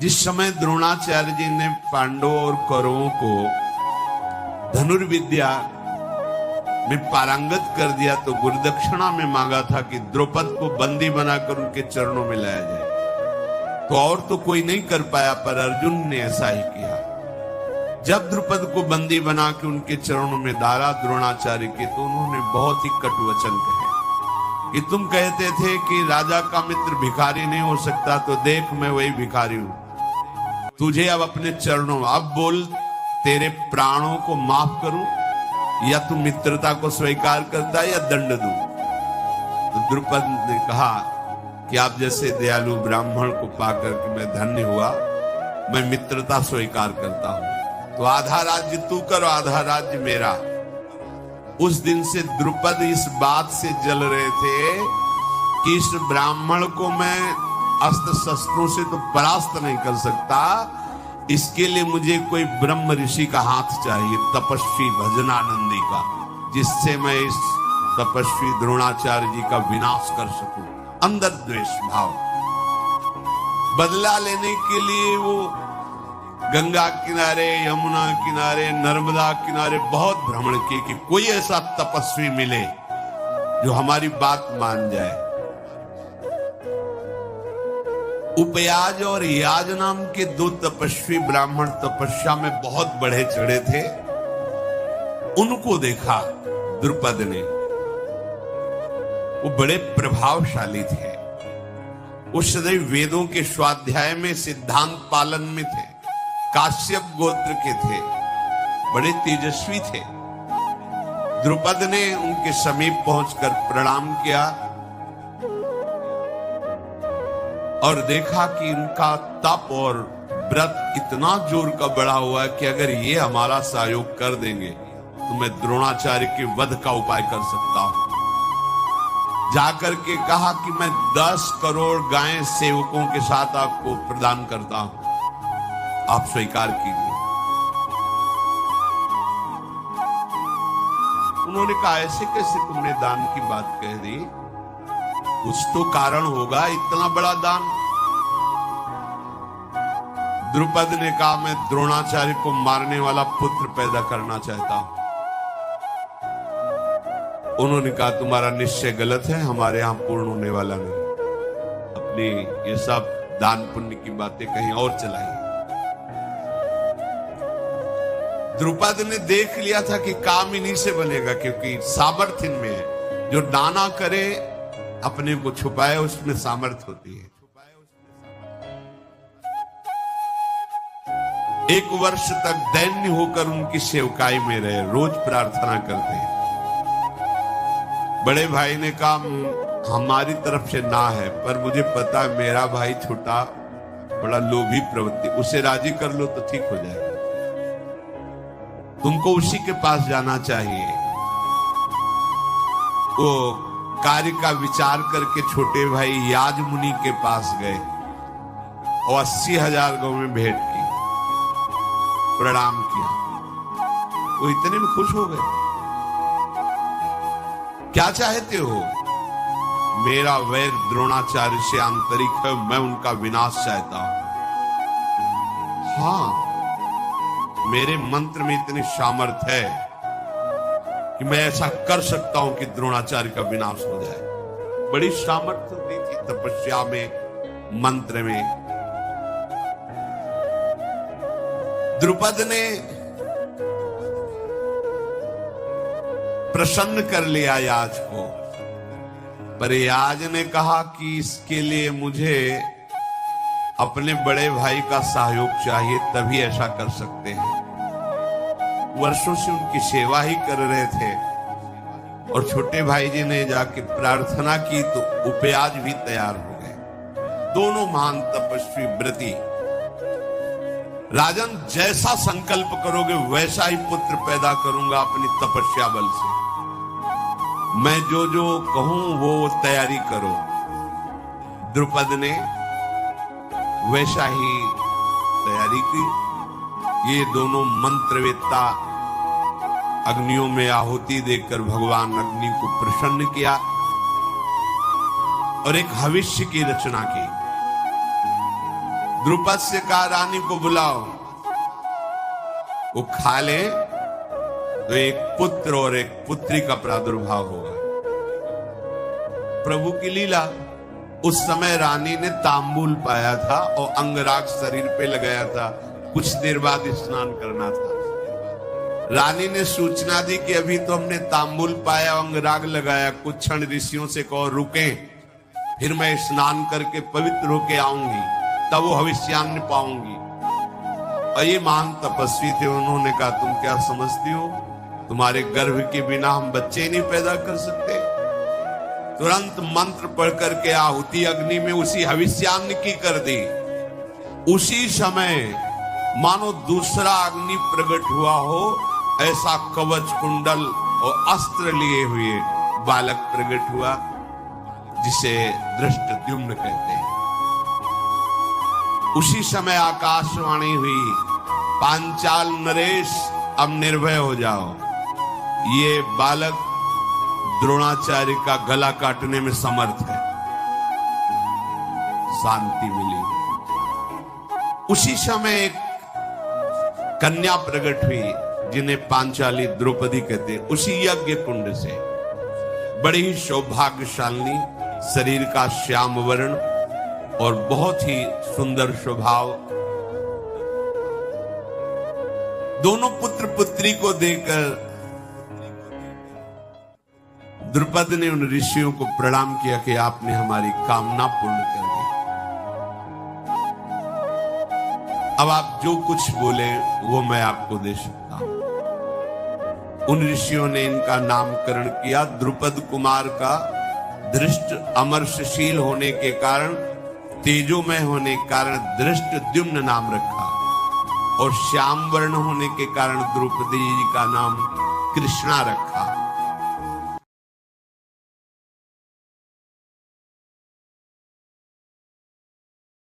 जिस समय द्रोणाचार्य जी ने पांडवों और कौरवों को धनुर्विद्या में पारंगत कर दिया तो गुरुदक्षिणा में मांगा था कि द्रौपद को बंदी बनाकर उनके चरणों में लाया जाए। तो और तो कोई नहीं कर पाया, पर अर्जुन ने ऐसा ही किया। जब द्रुपद को बंदी बना के उनके चरणों में डाला द्रोणाचार्य के, तो उन्होंने बहुत ही कटु वचन कहे कि तुम कहते थे कि राजा का मित्र भिखारी नहीं हो सकता, तो देख मैं वही भिखारी हूं। तुझे अब अपने चरणों, अब बोल तेरे प्राणों को माफ करूं या तू मित्रता को स्वीकार करता है या दंड दूं। तो द्रुपद ने कहा कि आप जैसे दयालु ब्राह्मण को पाकर के मैं धन्य हुआ, मैं मित्रता स्वीकार करता हूं। तो आधा राज्य तू करो, आधा राज्य मेरा। उस दिन से द्रुपद इस बात से जल रहे थे कि इस ब्राह्मण को मैं अस्त्र शस्त्रों से तो परास्त नहीं कर सकता, इसके लिए मुझे कोई ब्रह्म ऋषि का हाथ चाहिए, तपस्वी भजनानंदी का, जिससे मैं इस तपस्वी द्रोणाचार्य जी का विनाश कर सकूं। अंदर द्वेष भाव, बदला लेने के लिए वो गंगा किनारे, यमुना किनारे, नर्मदा किनारे बहुत भ्रमण किए कि कोई ऐसा तपस्वी मिले जो हमारी बात मान जाए। उपयाज और याज नाम के दो तपस्वी ब्राह्मण तपस्या में बहुत बढ़े चढ़े थे। उनको देखा द्रुपद ने, वो बड़े प्रभावशाली थे। वो सदैव वेदों के स्वाध्याय में, सिद्धांत पालन में थे, काश्यप गोत्र के थे, बड़े तेजस्वी थे। द्रुपद ने उनके समीप पहुंचकर प्रणाम किया और देखा कि इनका तप और व्रत इतना जोर का बढ़ा हुआ है कि अगर ये हमारा सहयोग कर देंगे तो मैं द्रोणाचार्य के वध का उपाय कर सकता हूं। जाकर के कहा कि मैं 10 करोड़ गायें सेवकों के साथ आपको प्रदान करता हूं, आप स्वीकार कीजिए। उन्होंने कहा ऐसे कैसे तुमने दान की बात कह दी, कुछ तो कारण होगा, इतना बड़ा दान। द्रुपद ने कहा मैं द्रोणाचार्य को मारने वाला पुत्र पैदा करना चाहता हूं। उन्होंने कहा तुम्हारा निश्चय गलत है, हमारे यहां पूर्ण होने वाला नहीं। अपनी ये सब दान पुण्य की बातें कहीं और चलाई। द्रुपद ने देख लिया था कि काम इन्हीं से बनेगा, क्योंकि सामर्थ्य में है। जो दाना करे अपने को छुपाए, उसमें सामर्थ्य होती है। 1 वर्ष तक दैन्य होकर उनकी सेवकाई में रहे, रोज प्रार्थना करते हैं। बड़े भाई ने कहा हमारी तरफ से ना है, पर मुझे पता है मेरा भाई छोटा बड़ा लोभी प्रवृत्ति, उसे राजी कर लो तो ठीक हो जाएगा। तुमको उसी के पास जाना चाहिए। वो कार्य का विचार करके छोटे भाई याज मुनि के पास गए और 80,000 गौ में भेंट की, प्रणाम किया। वो इतने में खुश हो गए। क्या चाहते हो? मेरा वैर द्रोणाचार्य से आंतरिक है, मैं उनका विनाश चाहता हूं। हाँ, मेरे मंत्र में इतनी सामर्थ्य है कि मैं ऐसा कर सकता हूं कि द्रोणाचार्य का विनाश हो जाए। बड़ी सामर्थ्य होती थी तपस्या में, मंत्र में। द्रुपद ने प्रसन्न कर लिया याज को, पर याज ने कहा कि इसके लिए मुझे अपने बड़े भाई का सहयोग चाहिए, तभी ऐसा कर सकते हैं। वर्षों से उनकी सेवा ही कर रहे थे और छोटे भाई जी ने जाके प्रार्थना की तो उपयाज भी तैयार हो गए। दोनों महान तपस्वी व्रती। राजन, जैसा संकल्प करोगे वैसा ही पुत्र पैदा करूंगा अपनी तपस्या बल से। मैं जो जो कहूं वो तैयारी करो। द्रुपद ने वैसा ही तैयारी की। ये दोनों मंत्रवेत्ता अग्नियों में आहुति देकर भगवान अग्नि को प्रसन्न किया और एक भविष्य की रचना की। द्रुपद से कहा रानी को बुलाओ, वो खा ले तो एक पुत्र और एक पुत्री का प्रादुर्भाव होगा। प्रभु की लीला। उस समय रानी ने तांबूल पाया था और अंगराग शरीर पे लगाया था, कुछ देर बाद स्नान करना था। रानी ने सूचना दी कि अभी तो हमने तांबूल पाया, अंगराग लगाया, कुछ क्षण ऋषियों से कहो रुकें, फिर मैं स्नान करके पवित्र होके आऊंगी, तब वो हविष्यान्न पाऊंगी। और ये महान तपस्वी थे, उन्होंने कहा तुम क्या समझती हो, तुम्हारे गर्भ के बिना हम बच्चे नहीं पैदा कर सकते। तुरंत मंत्र पढ़ करके आहुति अग्नि में उसी हविष्यान्न की कर दी। उसी समय मानो दूसरा अग्नि प्रकट हुआ हो, ऐसा कवच कुंडल और अस्त्र लिए हुए बालक प्रकट हुआ, जिसे धृष्टद्युम्न कहते हैं। उसी समय आकाशवाणी हुई, पांचाल नरेश अब निर्भय हो जाओ, ये बालक द्रोणाचार्य का गला काटने में समर्थ है। शांति मिली। उसी समय एक कन्या प्रकट हुई, जिन्हें पांचाली द्रौपदी कहते, उसी यज्ञ कुंड से। बड़ी ही सौभाग्यशालिनी, शरीर का श्याम वर्ण और बहुत ही सुंदर स्वभाव। दोनों पुत्र पुत्री को देकर द्रुपद ने उन ऋषियों को प्रणाम किया कि आपने हमारी कामना पूर्ण कर दी। अब आप जो कुछ बोले वो मैं आपको दे सकता हूं। उन ऋषियों ने इनका नामकरण किया। द्रुपद कुमार का धृष्ट अमरशील होने के कारण, तेजोमय होने के कारण धृष्टद्युम्न नाम रखा, और श्याम वर्ण होने के कारण द्रौपदी जी का नाम कृष्णा रखा।